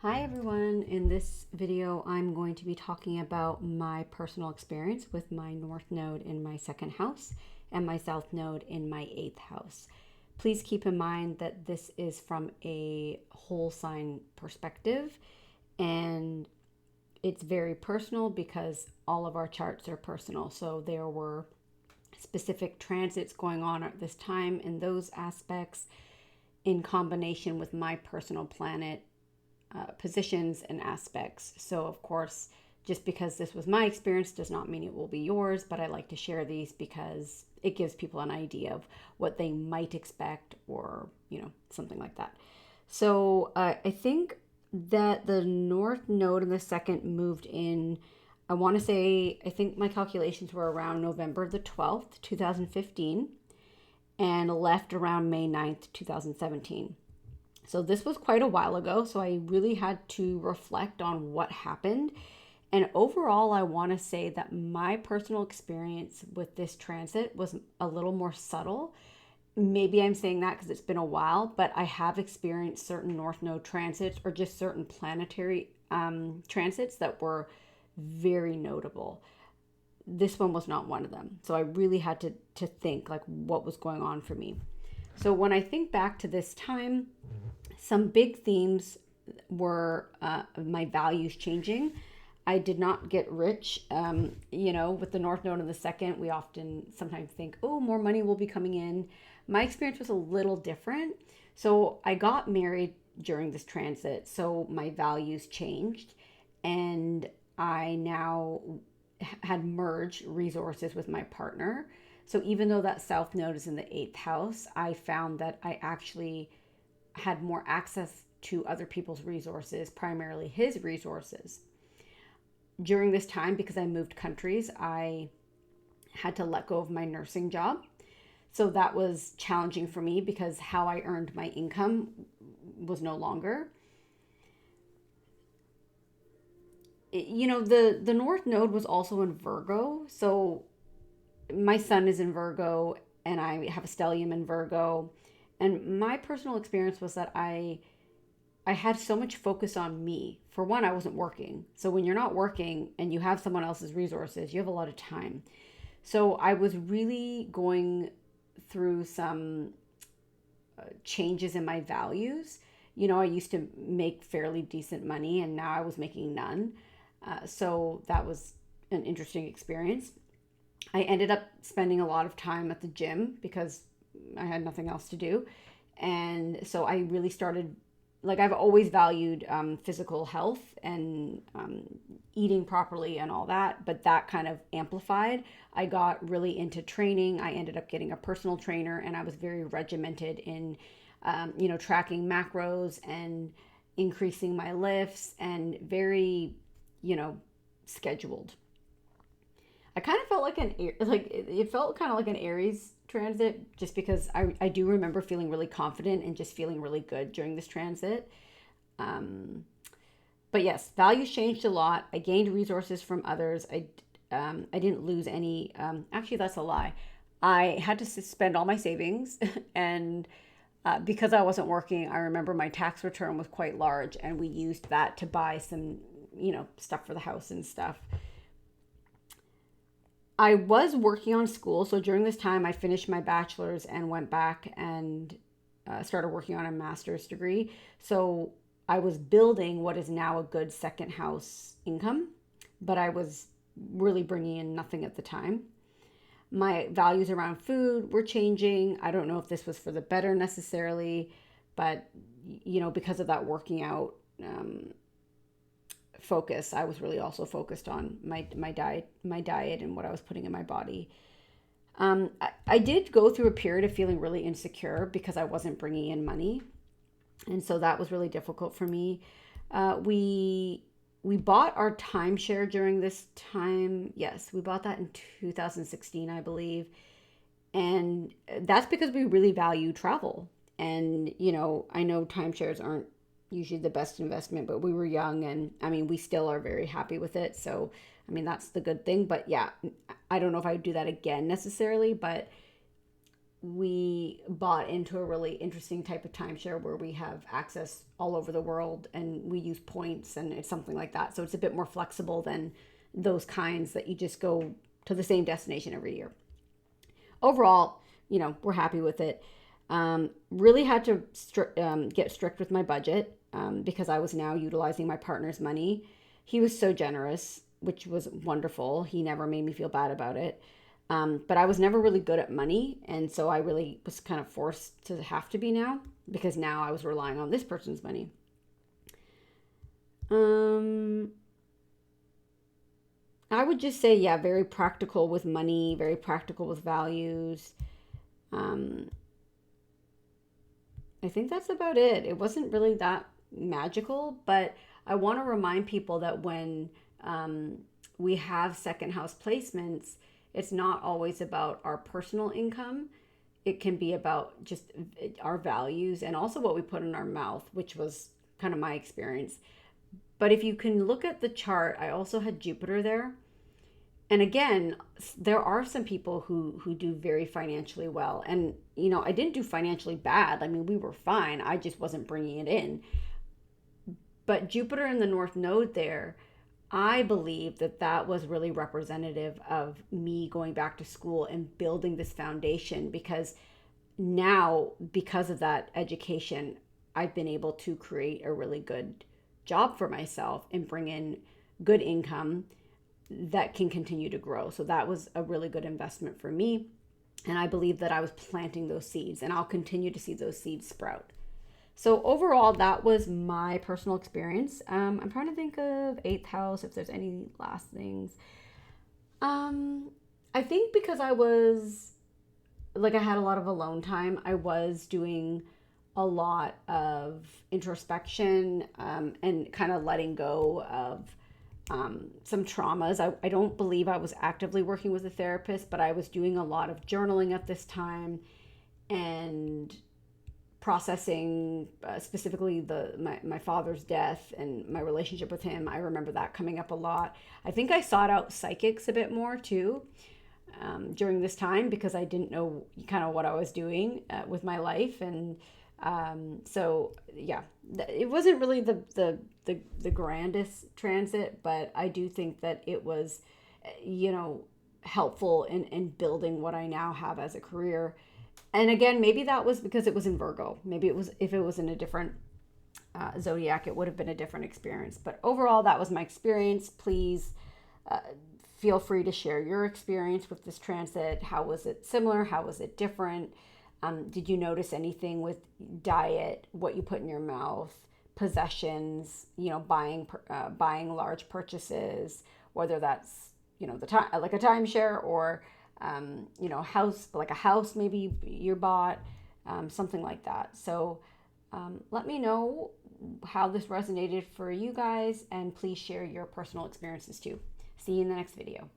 Hi everyone, in this video I'm going to be talking about my personal experience with my north node in my second house and my south node in my eighth house. Please keep in mind that this is from a whole sign perspective and it's very personal because all of our charts are personal. So there were specific transits going on at this time in those aspects in combination with my personal planet positions and aspects. So, of course, just because this was my experience does not mean it will be yours, but I like to share these because it gives people an idea of what they might expect or, something like that. So, I think that the North Node in the second moved in. I want to say, I think my calculations were around November the 12th, 2015, and left around May 9th, 2017. So this was quite a while ago, so I really had to reflect on what happened. And overall, I want to say that my personal experience with this transit was a little more subtle. Maybe I'm saying that because it's been a while, but I have experienced certain North Node transits or just certain planetary transits that were very notable. This one was not one of them. So I really had to think like what was going on for me. So when I think back to this time, some big themes were my values changing. I did not get rich. With the North Node and the second, we often sometimes think, oh, more money will be coming in. My experience was a little different. So I got married during this transit. So my values changed. And I now had merged resources with my partner. So even though that South Node is in the eighth house, I found that I actually had more access to other people's resources, primarily his resources. During this time, because I moved countries, I had to let go of my nursing job. So that was challenging for me because how I earned my income was no longer. The North Node was also in Virgo. So my sun is in Virgo and I have a stellium in Virgo. And my personal experience was that I had so much focus on me. For one, I wasn't working. So when you're not working and you have someone else's resources, you have a lot of time. So I was really going through some changes in my values. I used to make fairly decent money and now I was making none. So that was an interesting experience. I ended up spending a lot of time at the gym because I had nothing else to do. And so I really started, like, I've always valued physical health and eating properly and all that, but that kind of amplified. I got really into training. I ended up getting a personal trainer and I was very regimented in, tracking macros and increasing my lifts and very, scheduled. I kind of felt like it felt kind of like an Aries transit just because I do remember feeling really confident and just feeling really good during this transit. Um, but yes, values changed a lot. I gained resources from others. I didn't lose any. Actually, that's a lie. I had to spend all my savings, and because I wasn't working, I remember my tax return was quite large, and we used that to buy some, stuff for the house and stuff. I was working on school. So during this time, I finished my bachelor's and went back and started working on a master's degree. So I was building what is now a good second house income, but I was really bringing in nothing at the time. My values around food were changing. I don't know if this was for the better necessarily, but because of that working out focus, I was really also focused on my diet and what I was putting in my body. I did go through a period of feeling really insecure because I wasn't bringing in money, and so that was really difficult for me. We bought our timeshare during this time. Yes, we bought that in 2016, I believe, and that's because we really value travel. And I know timeshares aren't usually the best investment, but we were young and I mean, we still are very happy with it. So, I mean, that's the good thing. But yeah, I don't know if I would do that again necessarily, but we bought into a really interesting type of timeshare where we have access all over the world and we use points and it's something like that. So it's a bit more flexible than those kinds that you just go to the same destination every year. Overall, we're happy with it. Really had to get strict with my budget because I was now utilizing my partner's money. He was so generous, which was wonderful. He never made me feel bad about it. But I was never really good at money. And so I really was kind of forced to have to be now because now I was relying on this person's money. I would just say, yeah, very practical with money, very practical with values. Um, I think that's about it. It wasn't really that magical, but I want to remind people that when we have second house placements, it's not always about our personal income. It can be about just our values and also what we put in our mouth, which was kind of my experience. But if you can look at the chart, I also had Jupiter there. And again, there are some people who do very financially well. And, I didn't do financially bad. I mean, we were fine. I just wasn't bringing it in. But Jupiter in the North Node there, I believe that was really representative of me going back to school and building this foundation because now, because of that education, I've been able to create a really good job for myself and bring in good income that can continue to grow. So that was a really good investment for me. And I believe that I was planting those seeds and I'll continue to see those seeds sprout. So overall, that was my personal experience. I'm trying to think of eighth house, if there's any last things. I think because I was, like I had a lot of alone time, I was doing a lot of introspection and kind of letting go of some traumas. I don't believe I was actively working with a therapist, but I was doing a lot of journaling at this time and processing specifically my father's death and my relationship with him. I remember that coming up a lot. I think I sought out psychics a bit more too during this time because I didn't know kind of what I was doing with my life. And so yeah, it wasn't really the grandest transit, but I do think that it was, helpful in building what I now have as a career. And again, maybe that was because it was in Virgo. Maybe if it was in a different zodiac, it would have been a different experience. But overall, that was my experience. Please feel free to share your experience with this transit. How was it similar? How was it different? Did you notice anything with diet, what you put in your mouth, possessions, buying large purchases, whether that's, the time, like a timeshare or, house, like a house maybe you bought, something like that. So let me know how this resonated for you guys and please share your personal experiences too. See you in the next video.